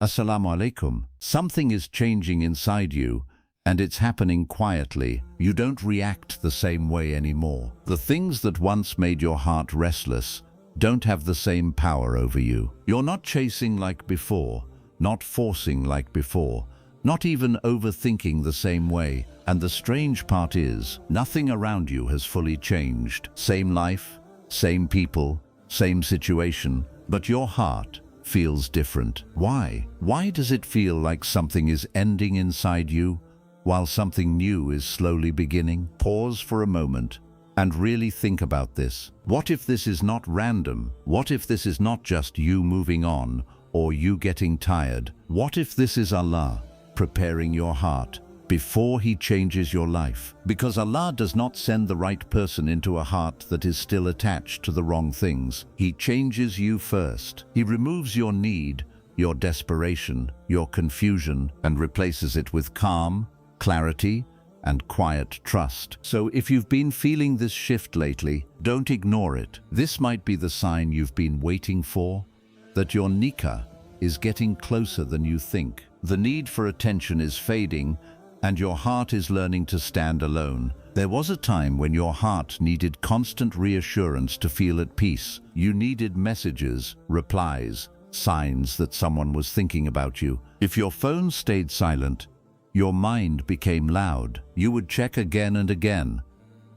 Assalamu alaikum. Something is changing inside you, and it's happening quietly. You don't react the same way anymore. The things that once made your heart restless don't have the same power over you. You're not chasing like before, not forcing like before, not even overthinking the same way. And the strange part is, nothing around you has fully changed. Same life, same people, same situation, but your heart feels different. Why? Why does it feel like something is ending inside you while something new is slowly beginning? Pause for a moment and really think about this. What if this is not random? What if this is not just you moving on or you getting tired? What if this is Allah preparing your heart before He changes your life? Because Allah does not send the right person into a heart that is still attached to the wrong things. He changes you first. He removes your need, your desperation, your confusion, and replaces it with calm, clarity, and quiet trust. So if you've been feeling this shift lately, don't ignore it. This might be the sign you've been waiting for, that your nikah is getting closer than you think. The need for attention is fading, and your heart is learning to stand alone. There was a time when your heart needed constant reassurance to feel at peace. You needed messages, replies, signs that someone was thinking about you. If your phone stayed silent, your mind became loud. You would check again and again,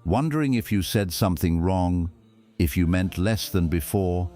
wondering if you said something wrong, if you meant less than before,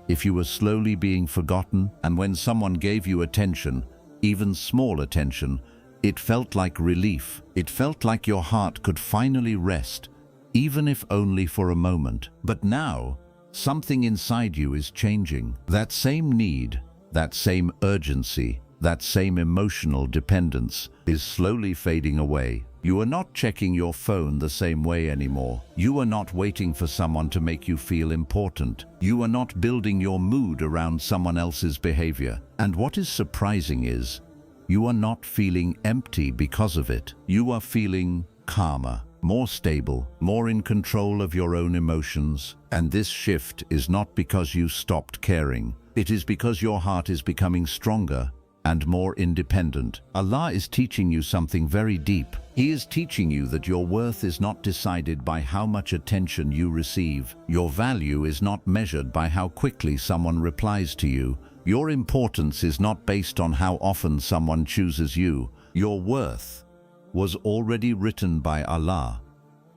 if you were slowly being forgotten. And when someone gave you attention, even small attention, it felt like relief. It felt like your heart could finally rest, even if only for a moment. But now, something inside you is changing. That same need, that same urgency, that same emotional dependence is slowly fading away. You are not checking your phone the same way anymore. You are not waiting for someone to make you feel important. You are not building your mood around someone else's behavior. And what is surprising is, you are not feeling empty because of it. You are feeling calmer, more stable, more in control of your own emotions. And this shift is not because you stopped caring. It is because your heart is becoming stronger and more independent. Allah is teaching you something very deep. He is teaching you that your worth is not decided by how much attention you receive. Your value is not measured by how quickly someone replies to you. Your importance is not based on how often someone chooses you. Your worth was already written by Allah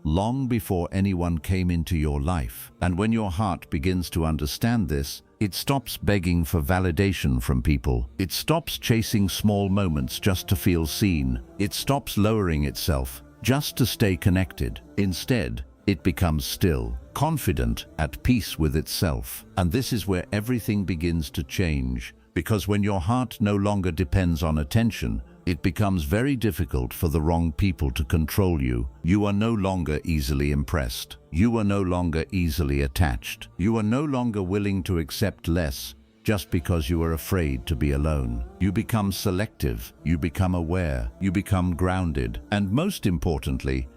long before anyone came into your life. And when your heart begins to understand this, it stops begging for validation from people. It stops chasing small moments just to feel seen. It stops lowering itself just to stay connected. Instead, it becomes still, confident, at peace with itself. And this is where everything begins to change. Because when your heart no longer depends on attention, it becomes very difficult for the wrong people to control you. You are no longer easily impressed. You are no longer easily attached. You are no longer willing to accept less just because you are afraid to be alone. You become selective. You become aware. You become grounded. And most importantly,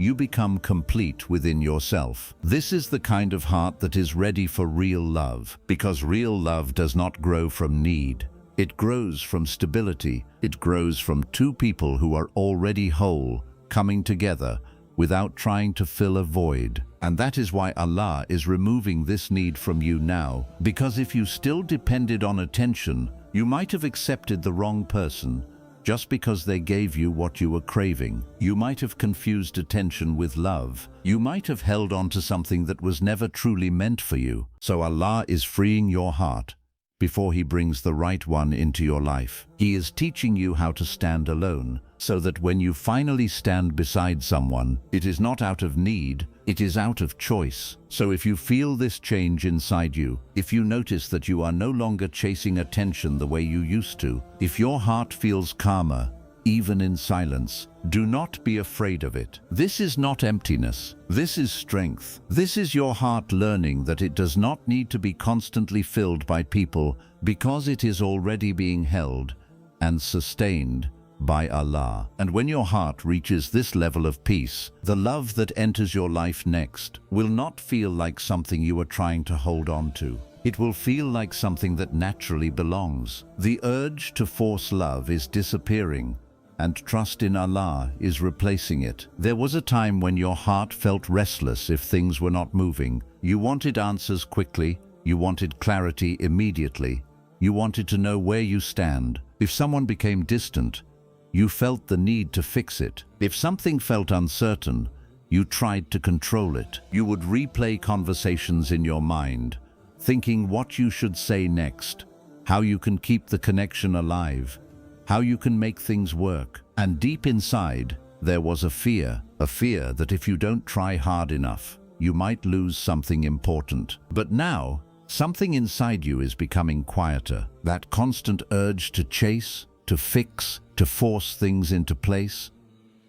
you become complete within yourself. This is the kind of heart that is ready for real love, because real love does not grow from need. It grows from stability. It grows from two people who are already whole, coming together without trying to fill a void. And that is why Allah is removing this need from you now, because if you still depended on attention, you might have accepted the wrong person just because they gave you what you were craving. You might have confused attention with love. You might have held on to something that was never truly meant for you. So Allah is freeing your heart before He brings the right one into your life. He is teaching you how to stand alone, so that when you finally stand beside someone, it is not out of need, it is out of choice. So if you feel this change inside you, if you notice that you are no longer chasing attention the way you used to, if your heart feels calmer, even in silence, do not be afraid of it. This is not emptiness. This is strength. This is your heart learning that it does not need to be constantly filled by people, because it is already being held and sustained by Allah. And when your heart reaches this level of peace, the love that enters your life next will not feel like something you are trying to hold on to. It will feel like something that naturally belongs. The urge to force love is disappearing, and trust in Allah is replacing it. There was a time when your heart felt restless if things were not moving. You wanted answers quickly, you wanted clarity immediately, you wanted to know where you stand. If someone became distant, you felt the need to fix it. If something felt uncertain, you tried to control it. You would replay conversations in your mind, thinking what you should say next, how you can keep the connection alive, how you can make things work. And deep inside, there was a fear that if you don't try hard enough, you might lose something important. But now, something inside you is becoming quieter. That constant urge to chase, to fix, to force things into place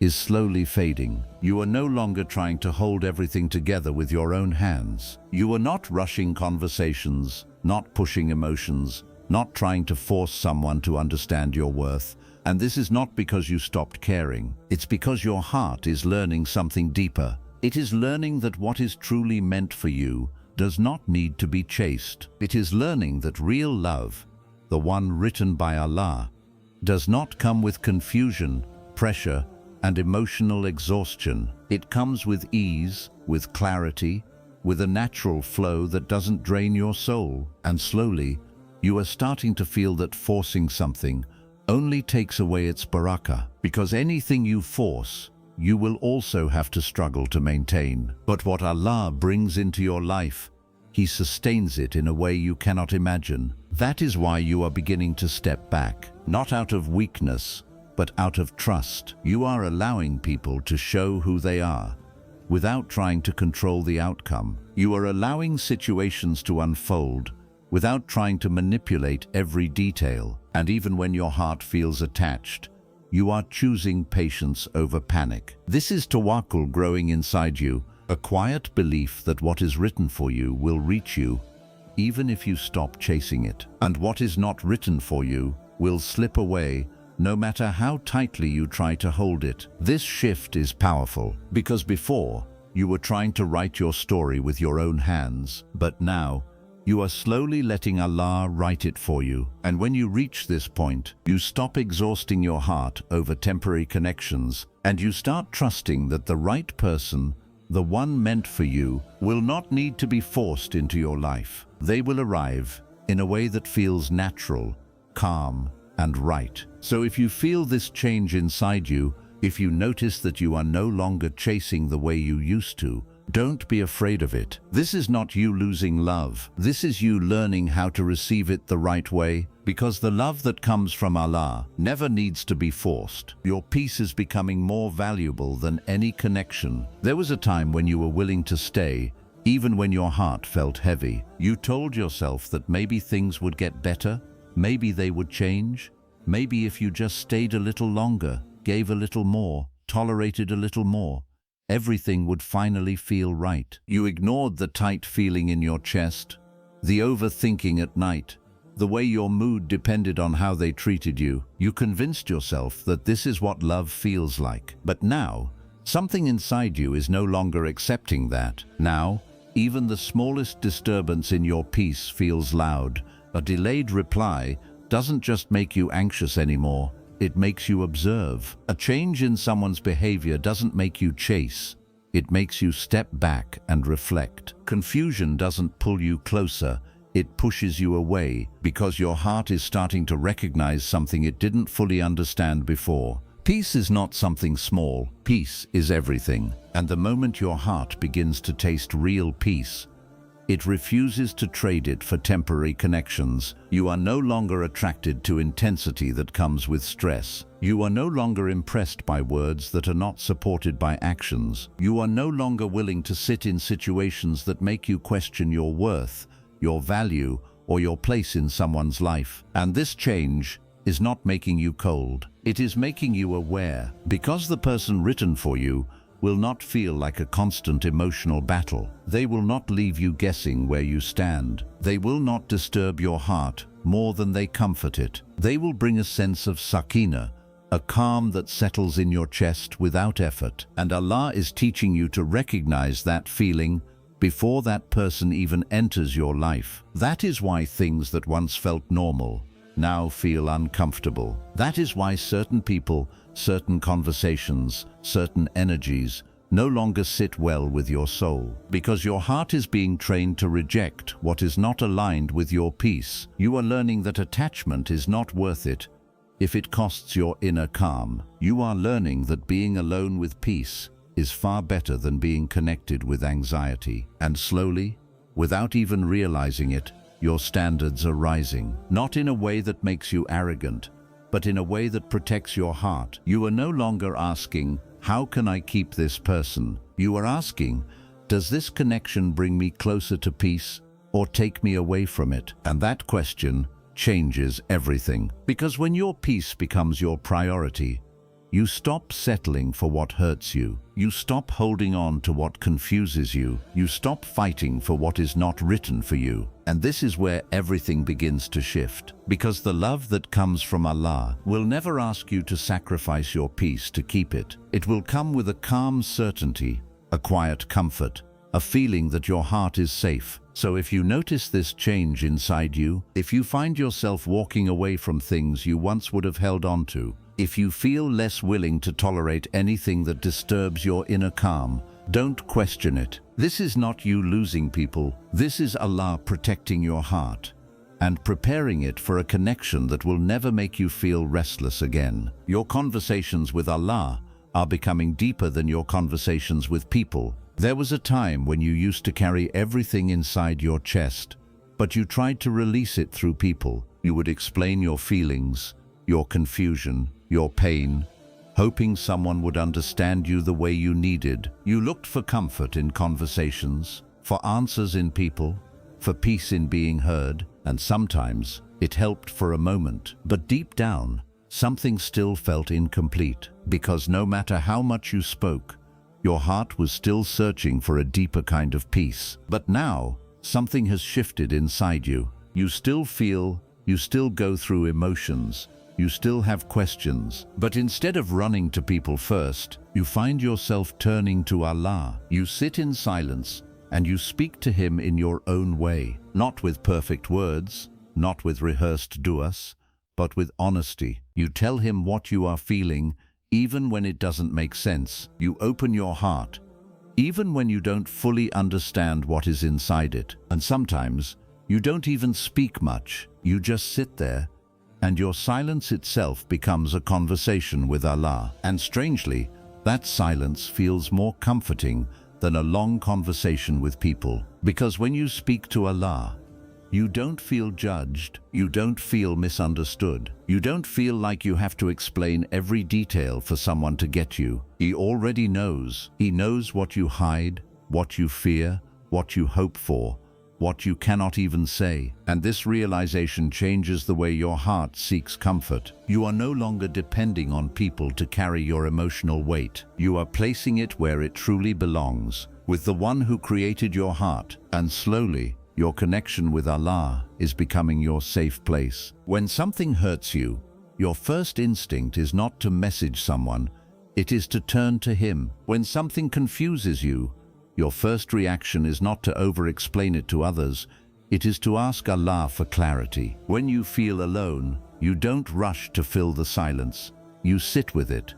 is slowly fading. You are no longer trying to hold everything together with your own hands. You are not rushing conversations, not pushing emotions, not trying to force someone to understand your worth. And this is not because you stopped caring. It's because your heart is learning something deeper. It is learning that what is truly meant for you does not need to be chased. It is learning that real love, the one written by Allah, does not come with confusion, pressure, and emotional exhaustion. It comes with ease, with clarity, with a natural flow that doesn't drain your soul. And slowly, you are starting to feel that forcing something only takes away its barakah, because anything you force, you will also have to struggle to maintain. But what Allah brings into your life, He sustains it in a way you cannot imagine. That is why you are beginning to step back, not out of weakness, but out of trust. You are allowing people to show who they are, without trying to control the outcome. You are allowing situations to unfold, without trying to manipulate every detail. And even when your heart feels attached, you are choosing patience over panic. This is Tawakkul growing inside you, a quiet belief that what is written for you will reach you, even if you stop chasing it. And what is not written for you will slip away, no matter how tightly you try to hold it. This shift is powerful, because before, you were trying to write your story with your own hands, but now, you are slowly letting Allah write it for you. And when you reach this point, you stop exhausting your heart over temporary connections, and you start trusting that the right person, the one meant for you, will not need to be forced into your life. They will arrive in a way that feels natural, calm, and right. So if you feel this change inside you, if you notice that you are no longer chasing the way you used to, don't be afraid of it. This is not you losing love. This is you learning how to receive it the right way, because the love that comes from Allah never needs to be forced. Your peace is becoming more valuable than any connection. There was a time when you were willing to stay, even when your heart felt heavy. You told yourself that maybe things would get better, maybe they would change, maybe if you just stayed a little longer, gave a little more, tolerated a little more, everything would finally feel right. You ignored the tight feeling in your chest, the overthinking at night, the way your mood depended on how they treated you. You convinced yourself that this is what love feels like. But now, something inside you is no longer accepting that. Now, even the smallest disturbance in your peace feels loud. A delayed reply doesn't just make you anxious anymore. It makes you observe. A change in someone's behavior doesn't make you chase. It makes you step back and reflect. Confusion doesn't pull you closer. It pushes you away, because your heart is starting to recognize something it didn't fully understand before. Peace is not something small. Peace is everything. And the moment your heart begins to taste real peace, it refuses to trade it for temporary connections. You are no longer attracted to intensity that comes with stress. You are no longer impressed by words that are not supported by actions. You are no longer willing to sit in situations that make you question your worth, your value, or your place in someone's life. And this change is not making you cold. It is making you aware, because the person written for you will not feel like a constant emotional battle. They will not leave you guessing where you stand. They will not disturb your heart more than they comfort it. They will bring a sense of sakina, a calm that settles in your chest without effort. And Allah is teaching you to recognize that feeling before that person even enters your life. That is why things that once felt normal now feel uncomfortable. That is why certain people, certain conversations, certain energies no longer sit well with your soul, because your heart is being trained to reject what is not aligned with your peace. You are learning that attachment is not worth it if it costs your inner calm. You are learning that being alone with peace is far better than being connected with anxiety. And slowly, without even realizing it, your standards are rising, not in a way that makes you arrogant, but in a way that protects your heart. You are no longer asking, "How can I keep this person?" You are asking, "Does this connection bring me closer to peace or take me away from it?" And that question changes everything. Because when your peace becomes your priority, you stop settling for what hurts you. You stop holding on to what confuses you. You stop fighting for what is not written for you. And this is where everything begins to shift. Because the love that comes from Allah will never ask you to sacrifice your peace to keep it. It will come with a calm certainty, a quiet comfort, a feeling that your heart is safe. So if you notice this change inside you, if you find yourself walking away from things you once would have held on to, if you feel less willing to tolerate anything that disturbs your inner calm, don't question it. This is not you losing people. This is Allah protecting your heart and preparing it for a connection that will never make you feel restless again. Your conversations with Allah are becoming deeper than your conversations with people. There was a time when you used to carry everything inside your chest, but you tried to release it through people. You would explain your feelings, your confusion, your pain, hoping someone would understand you the way you needed. You looked for comfort in conversations, for answers in people, for peace in being heard, and sometimes it helped for a moment. But deep down, something still felt incomplete, because no matter how much you spoke, your heart was still searching for a deeper kind of peace. But now, something has shifted inside you. You still feel, you still go through emotions, you still have questions, but instead of running to people first, you find yourself turning to Allah. You sit in silence and you speak to Him in your own way, not with perfect words, not with rehearsed du'as, but with honesty. You tell Him what you are feeling, even when it doesn't make sense. You open your heart, even when you don't fully understand what is inside it. And sometimes, you don't even speak much. You just sit there, and your silence itself becomes a conversation with Allah. And strangely, that silence feels more comforting than a long conversation with people. Because when you speak to Allah, you don't feel judged, you don't feel misunderstood, you don't feel like you have to explain every detail for someone to get you. He already knows. He knows what you hide, what you fear, what you hope for, what you cannot even say. And this realization changes the way your heart seeks comfort. You are no longer depending on people to carry your emotional weight. You are placing it where it truly belongs, with the one who created your heart. And slowly, your connection with Allah is becoming your safe place. When something hurts you, your first instinct is not to message someone, it is to turn to Him. When something confuses you, your first reaction is not to over-explain it to others, it is to ask Allah for clarity. When you feel alone, you don't rush to fill the silence. You sit with it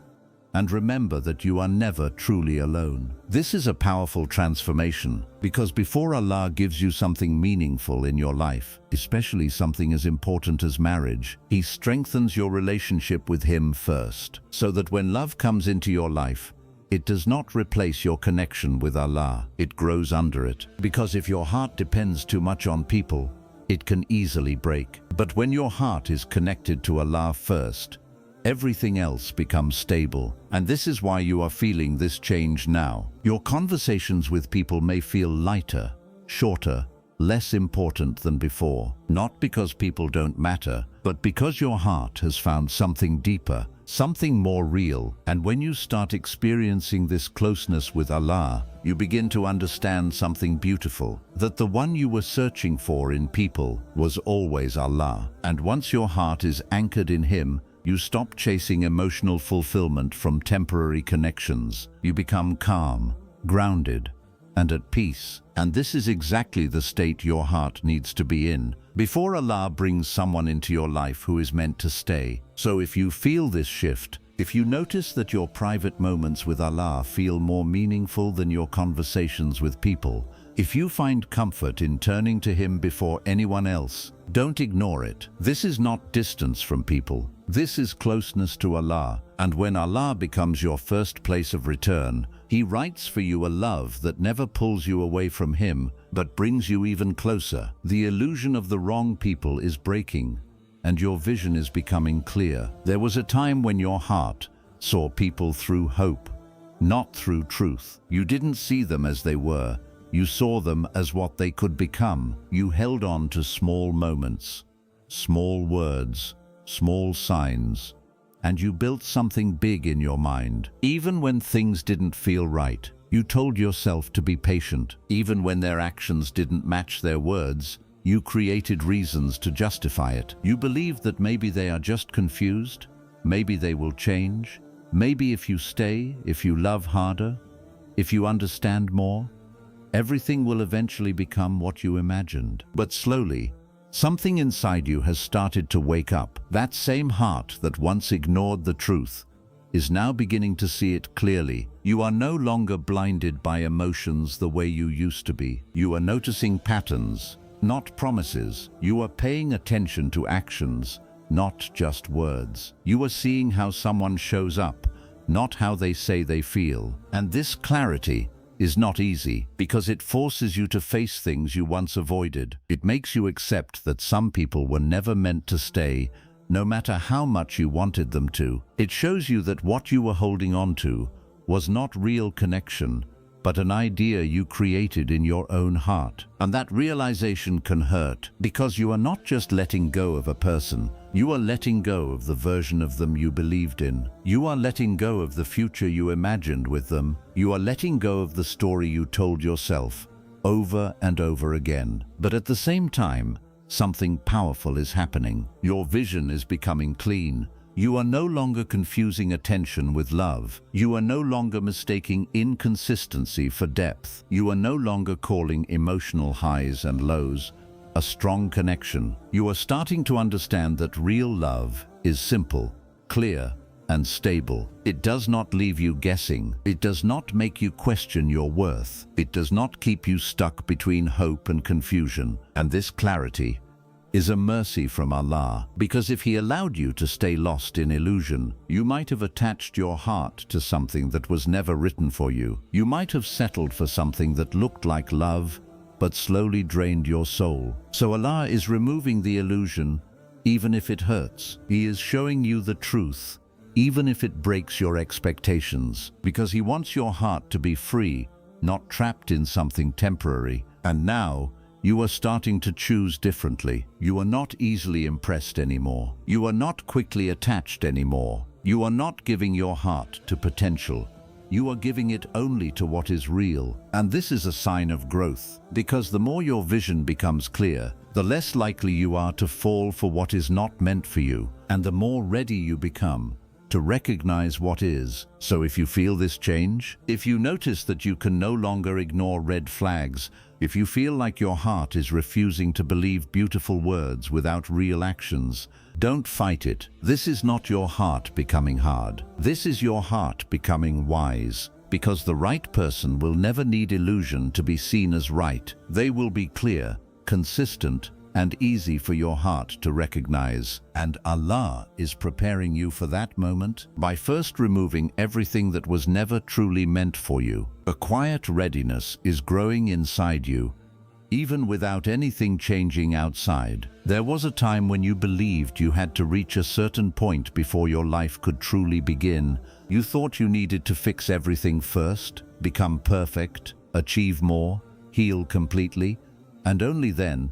and remember that you are never truly alone. This is a powerful transformation, because before Allah gives you something meaningful in your life, especially something as important as marriage, He strengthens your relationship with Him first, so that when love comes into your life, it does not replace your connection with Allah, it grows under it. Because if your heart depends too much on people, it can easily break. But when your heart is connected to Allah first, everything else becomes stable. And this is why you are feeling this change now. Your conversations with people may feel lighter, shorter, less important than before. Not because people don't matter, but because your heart has found something deeper, something more real. And when you start experiencing this closeness with Allah, you begin to understand something beautiful, that the one you were searching for in people was always Allah. And once your heart is anchored in Him, you stop chasing emotional fulfillment from temporary connections. You become calm, grounded, and at peace. And this is exactly the state your heart needs to be in before Allah brings someone into your life who is meant to stay. So if you feel this shift, if you notice that your private moments with Allah feel more meaningful than your conversations with people, if you find comfort in turning to Him before anyone else, don't ignore it. This is not distance from people. This is closeness to Allah. And when Allah becomes your first place of return, He writes for you a love that never pulls you away from Him, but brings you even closer. The illusion of the wrong people is breaking, and your vision is becoming clear. There was a time when your heart saw people through hope, not through truth. You didn't see them as they were. You saw them as what they could become. You held on to small moments, small words, small signs, and you built something big in your mind. Even when things didn't feel right, you told yourself to be patient. Even when their actions didn't match their words, you created reasons to justify it. You believed that maybe they are just confused, maybe they will change, maybe if you stay, if you love harder, if you understand more, everything will eventually become what you imagined. But slowly, something inside you has started to wake up. That same heart that once ignored the truth is now beginning to see it clearly. You are no longer blinded by emotions the way you used to be. You are noticing patterns, not promises. You are paying attention to actions, not just words. You are seeing how someone shows up, not how they say they feel. And this clarity is not easy because it forces you to face things you once avoided. It makes you accept that some people were never meant to stay, no matter how much you wanted them to. It shows you that what you were holding on to was not real connection, but an idea you created in your own heart. And that realization can hurt because you are not just letting go of a person, you are letting go of the version of them you believed in. You are letting go of the future you imagined with them. You are letting go of the story you told yourself over and over again. But at the same time, something powerful is happening. Your vision is becoming clean. You are no longer confusing attention with love. You are no longer mistaking inconsistency for depth. You are no longer calling emotional highs and lows a strong connection. You are starting to understand that real love is simple, clear, and stable. It does not leave you guessing. It does not make you question your worth. It does not keep you stuck between hope and confusion. And this clarity is a mercy from Allah, because if He allowed you to stay lost in illusion, you might have attached your heart to something that was never written for you. You might have settled for something that looked like love, but slowly drained your soul. So Allah is removing the illusion, even if it hurts. He is showing you the truth, even if it breaks your expectations, because He wants your heart to be free, not trapped in something temporary. And now, you are starting to choose differently. You are not easily impressed anymore. You are not quickly attached anymore. You are not giving your heart to potential. You are giving it only to what is real. And this is a sign of growth, because the more your vision becomes clear, the less likely you are to fall for what is not meant for you, and the more ready you become to recognize what is. So if you feel this change, if you notice that you can no longer ignore red flags, if you feel like your heart is refusing to believe beautiful words without real actions, don't fight it. This is not your heart becoming hard. This is your heart becoming wise, because the right person will never need illusion to be seen as right. They will be clear, consistent, and easy for your heart to recognize. And Allah is preparing you for that moment by first removing everything that was never truly meant for you. A quiet readiness is growing inside you, even without anything changing outside. There was a time when you believed you had to reach a certain point before your life could truly begin. You thought you needed to fix everything first, become perfect, achieve more, heal completely, and only then,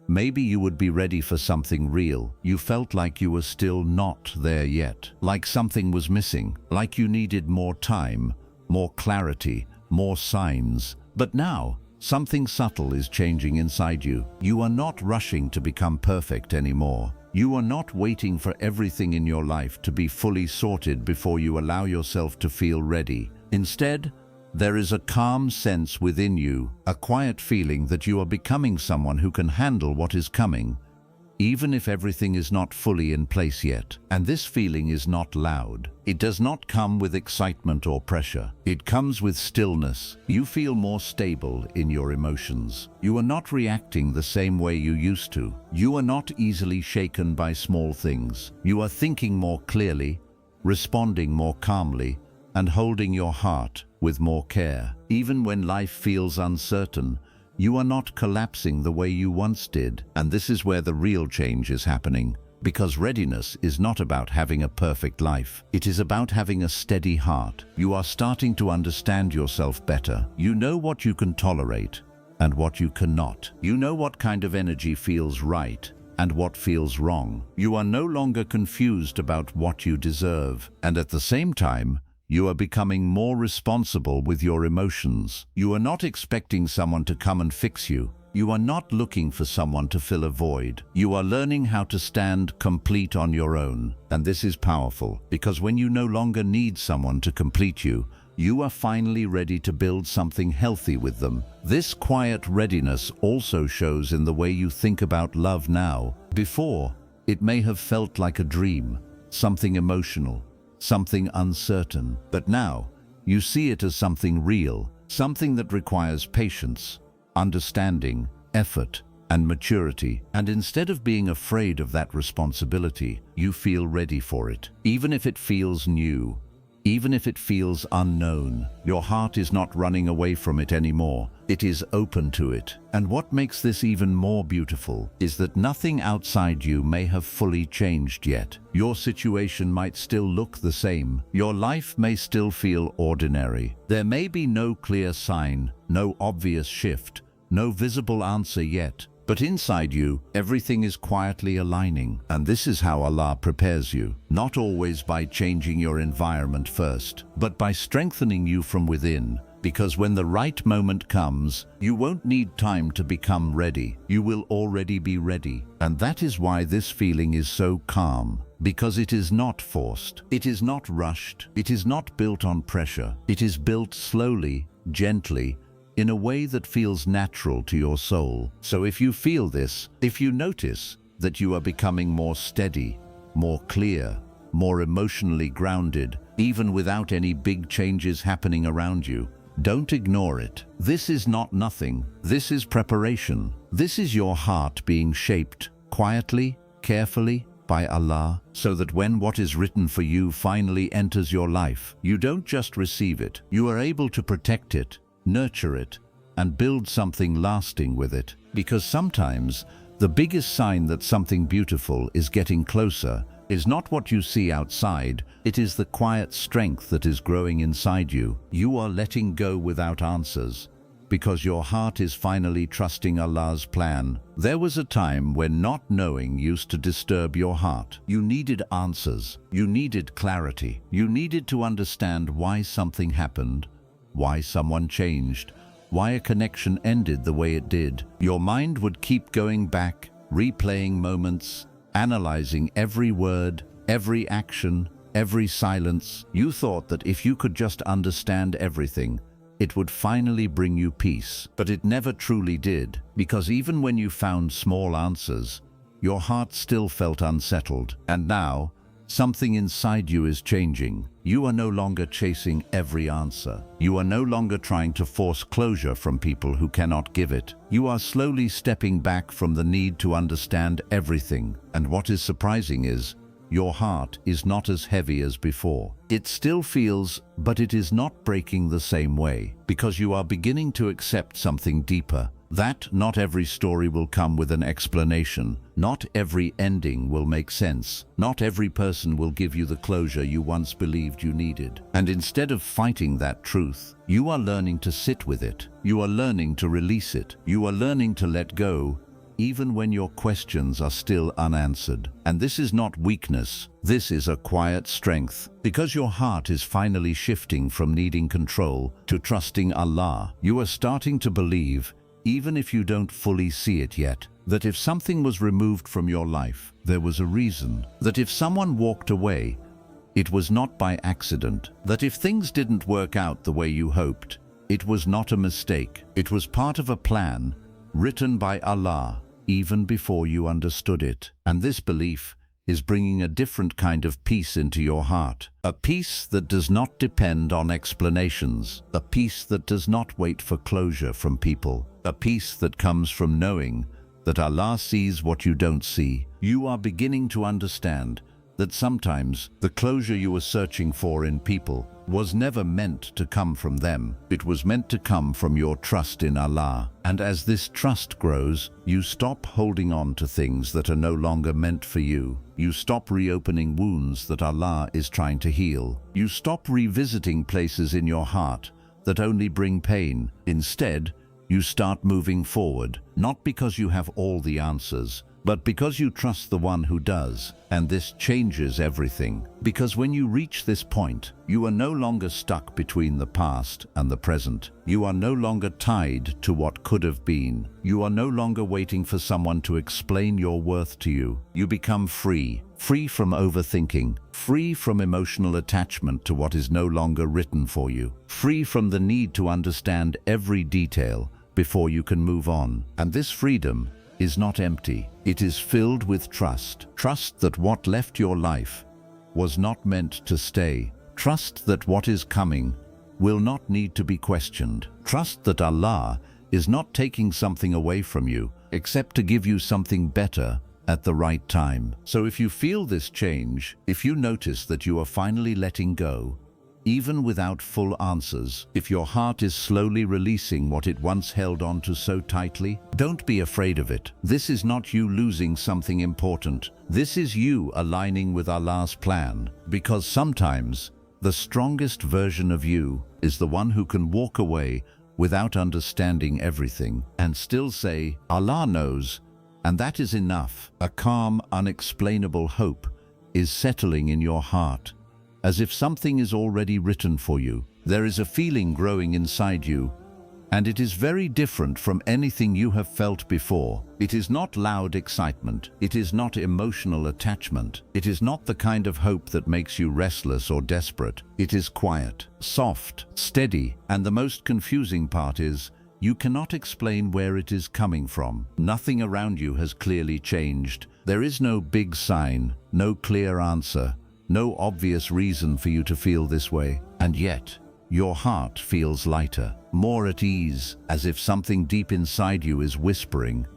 maybe you would be ready for something real. You felt like you were still not there yet, like something was missing, like you needed more time, more clarity, more signs. But now, something subtle is changing inside you. You are not rushing to become perfect anymore. You are not waiting for everything in your life to be fully sorted before you allow yourself to feel ready. Instead, There is a calm sense within you, a quiet feeling that you are becoming someone who can handle what is coming, even if everything is not fully in place yet. And this feeling is not loud. It does not come with excitement or pressure. It comes with stillness. You feel more stable in your emotions. You are not reacting the same way you used to. You are not easily shaken by small things. You are thinking more clearly, responding more calmly, and holding your heart with more care. Even when life feels uncertain, you are not collapsing the way you once did. And this is where the real change is happening. Because readiness is not about having a perfect life. It is about having a steady heart. You are starting to understand yourself better. You know what you can tolerate and what you cannot. You know what kind of energy feels right and what feels wrong. You are no longer confused about what you deserve. And at the same time, you are becoming more responsible with your emotions. You are not expecting someone to come and fix you. You are not looking for someone to fill a void. You are learning how to stand complete on your own. And this is powerful, because when you no longer need someone to complete you, you are finally ready to build something healthy with them. This quiet readiness also shows in the way you think about love now. Before, it may have felt like a dream, something emotional, something uncertain. But now, you see it as something real, something that requires patience, understanding, effort, and maturity. And instead of being afraid of that responsibility, you feel ready for it. Even if it feels new, even if it feels unknown, your heart is not running away from it anymore. It is open to it. And what makes this even more beautiful is that nothing outside you may have fully changed yet. Your situation might still look the same. Your life may still feel ordinary. There may be no clear sign, no obvious shift, no visible answer yet. But inside you, everything is quietly aligning. And this is how Allah prepares you. Not always by changing your environment first, but by strengthening you from within. Because when the right moment comes, you won't need time to become ready. You will already be ready. And that is why this feeling is so calm. Because it is not forced. It is not rushed. It is not built on pressure. It is built slowly, gently, in a way that feels natural to your soul. So if you feel this, if you notice that you are becoming more steady, more clear, more emotionally grounded, even without any big changes happening around you, don't ignore it. This is not nothing. This is preparation. This is your heart being shaped quietly, carefully by Allah, so that when what is written for you finally enters your life, you don't just receive it. You are able to protect it, nurture it, and build something lasting with it. Because sometimes the biggest sign that something beautiful is getting closer is not what you see outside. It is the quiet strength that is growing inside you. You are letting go without answers, because your heart is finally trusting Allah's plan. There was a time when not knowing used to disturb your heart. You needed answers. You needed clarity. You needed to understand why something happened, why someone changed, why a connection ended the way it did. Your mind would keep going back, replaying moments, analyzing every word, every action, every silence. You thought that if you could just understand everything, it would finally bring you peace. But it never truly did, because even when you found small answers, your heart still felt unsettled. And now, something inside you is changing. You are no longer chasing every answer. You are no longer trying to force closure from people who cannot give it. You are slowly stepping back from the need to understand everything. And what is surprising is, your heart is not as heavy as before. It still feels, but it is not breaking the same way, because you are beginning to accept something deeper. That not every story will come with an explanation. Not every ending will make sense. Not every person will give you the closure you once believed you needed. And instead of fighting that truth, you are learning to sit with it. You are learning to release it. You are learning to let go, even when your questions are still unanswered. And this is not weakness. This is a quiet strength. Because your heart is finally shifting from needing control to trusting Allah. You are starting to believe, even if you don't fully see it yet, that if something was removed from your life, there was a reason. That if someone walked away, it was not by accident. That if things didn't work out the way you hoped, It was not a mistake. It was part of a plan written by Allah even before you understood it. And this belief is bringing a different kind of peace into your heart. A peace that does not depend on explanations. A peace that does not wait for closure from people. A peace that comes from knowing that Allah sees what you don't see. You are beginning to understand that sometimes the closure you were searching for in people was never meant to come from them. It was meant to come from your trust in Allah. And as this trust grows, you stop holding on to things that are no longer meant for you. You stop reopening wounds that Allah is trying to heal. You stop revisiting places in your heart that only bring pain. Instead, you start moving forward, not because you have all the answers, but because you trust the one who does. And this changes everything. Because when you reach this point, you are no longer stuck between the past and the present. You are no longer tied to what could have been. You are no longer waiting for someone to explain your worth to you. You become free. Free from overthinking. Free from emotional attachment to what is no longer written for you. Free from the need to understand every detail before you can move on. And this freedom is not empty. It is filled with trust. Trust that what left your life was not meant to stay. Trust that what is coming will not need to be questioned. Trust that Allah is not taking something away from you, except to give you something better at the right time. So if you feel this change, if you notice that you are finally letting go, even without full answers, if your heart is slowly releasing what it once held on to so tightly, don't be afraid of it. This is not you losing something important. This is you aligning with Allah's plan. Because sometimes the strongest version of you is the one who can walk away without understanding everything and still say, Allah knows, and that is enough. A calm, unexplainable hope is settling in your heart, as if something is already written for you. There is a feeling growing inside you, and it is very different from anything you have felt before. It is not loud excitement. It is not emotional attachment. It is not the kind of hope that makes you restless or desperate. It is quiet, soft, steady, and the most confusing part is you cannot explain where it is coming from. Nothing around you has clearly changed. There is no big sign, no clear answer, no obvious reason for you to feel this way. And yet, your heart feels lighter, more at ease, as if something deep inside you is whispering,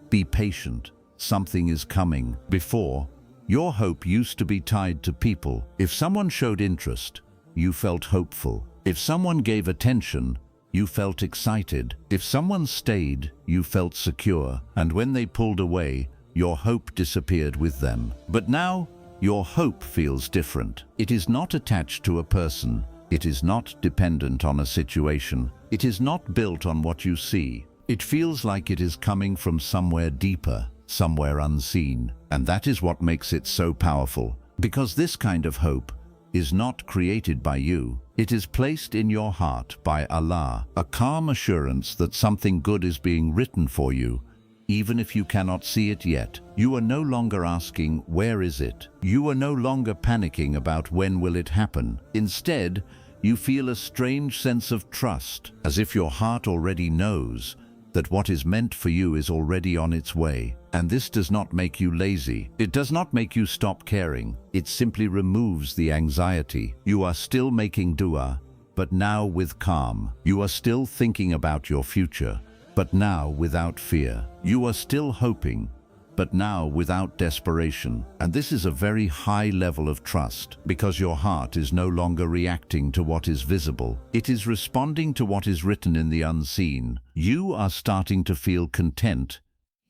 "Be patient, something is coming." Before, your hope used to be tied to people. If someone showed interest, you felt hopeful. If someone gave attention, you felt excited. If someone stayed, you felt secure. And when they pulled away, your hope disappeared with them. But now, your hope feels different. It is not attached to a person. It is not dependent on a situation. It is not built on what you see. It feels like it is coming from somewhere deeper, somewhere unseen. And that is what makes it so powerful. Because this kind of hope is not created by you. It is placed in your heart by Allah. A calm assurance that something good is being written for you, even if you cannot see it yet. You are no longer asking, "Where is it?" You are no longer panicking about when will it happen. Instead, you feel a strange sense of trust, as if your heart already knows that what is meant for you is already on its way. And this does not make you lazy. It does not make you stop caring. It simply removes the anxiety. You are still making dua, but now with calm. You are still thinking about your future, but now without fear. You are still hoping, but now without desperation. And this is a very high level of trust, because your heart is no longer reacting to what is visible. It is responding to what is written in the unseen. You are starting to feel content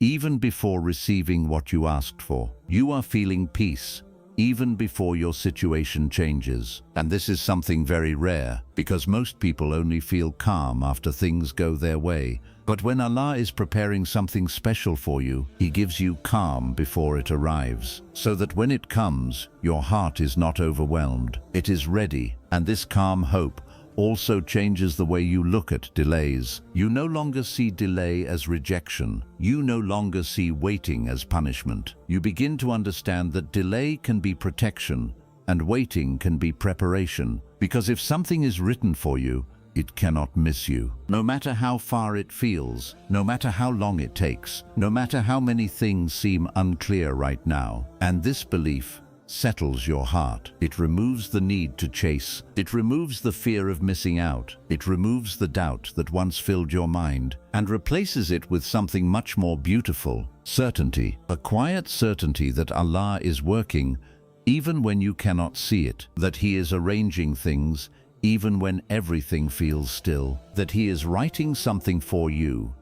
even before receiving what you asked for. You are feeling peace even before your situation changes. And this is something very rare, because most people only feel calm after things go their way. But when Allah is preparing something special for you, He gives you calm before it arrives, so that when it comes, your heart is not overwhelmed. It is ready. And this calm hope also changes the way you look at delays. You no longer see delay as rejection. You no longer see waiting as punishment. You begin to understand that delay can be protection and waiting can be preparation. Because if something is written for you, it cannot miss you. No matter how far it feels, no matter how long it takes, no matter how many things seem unclear right now. And this belief settles your heart. It removes the need to chase. It removes the fear of missing out. It removes the doubt that once filled your mind and replaces it with something much more beautiful: certainty. A quiet certainty that Allah is working even when you cannot see it, that He is arranging things even when everything feels still, that He is writing something for you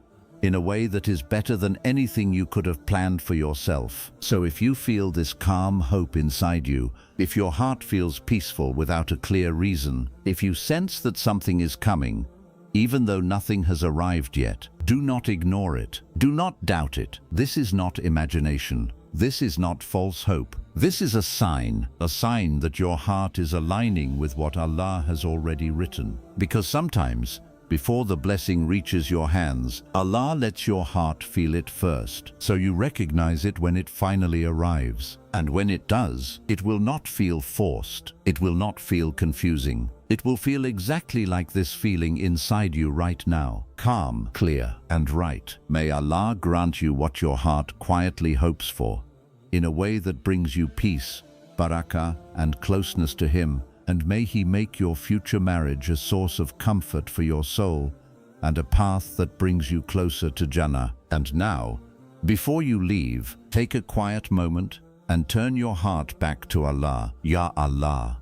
in a way that is better than anything you could have planned for yourself. So if you feel this calm hope inside you, if your heart feels peaceful without a clear reason, if you sense that something is coming, even though nothing has arrived yet, do not ignore it. Do not doubt it. This is not imagination. This is not false hope. This is a sign that your heart is aligning with what Allah has already written. Because sometimes, before the blessing reaches your hands, Allah lets your heart feel it first, so you recognize it when it finally arrives. And when it does, it will not feel forced. It will not feel confusing. It will feel exactly like this feeling inside you right now: calm, clear, and right. May Allah grant you what your heart quietly hopes for, in a way that brings you peace, barakah, and closeness to Him. And may He make your future marriage a source of comfort for your soul and a path that brings you closer to Jannah. And now, before you leave, take a quiet moment and turn your heart back to Allah. Ya Allah,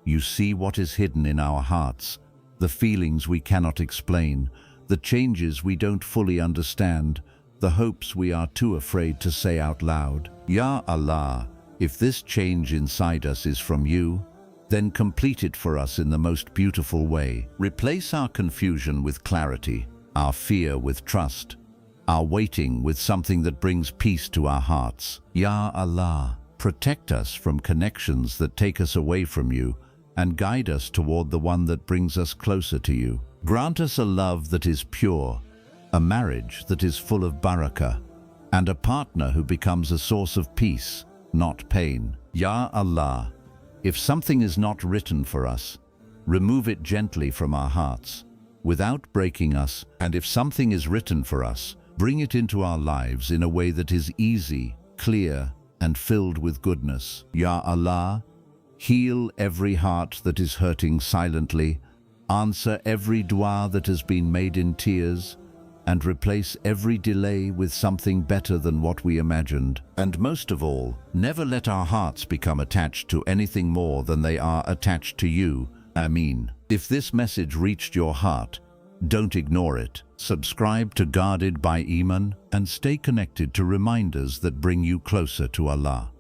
you see what is hidden in our hearts, the feelings we cannot explain, the changes we don't fully understand, the hopes we are too afraid to say out loud. Ya Allah, if this change inside us is from you, then complete it for us in the most beautiful way. Replace our confusion with clarity, our fear with trust, our waiting with something that brings peace to our hearts. Ya Allah, protect us from connections that take us away from you and guide us toward the one that brings us closer to you. Grant us a love that is pure, a marriage that is full of barakah, and a partner who becomes a source of peace, not pain. Ya Allah, if something is not written for us, remove it gently from our hearts, without breaking us. And if something is written for us, bring it into our lives in a way that is easy, clear, and filled with goodness. Ya Allah, heal every heart that is hurting silently, answer every dua that has been made in tears, and replace every delay with something better than what we imagined. And most of all, never let our hearts become attached to anything more than they are attached to you. Ameen. If this message reached your heart, don't ignore it. Subscribe to Guarded by Eman and stay connected to reminders that bring you closer to Allah.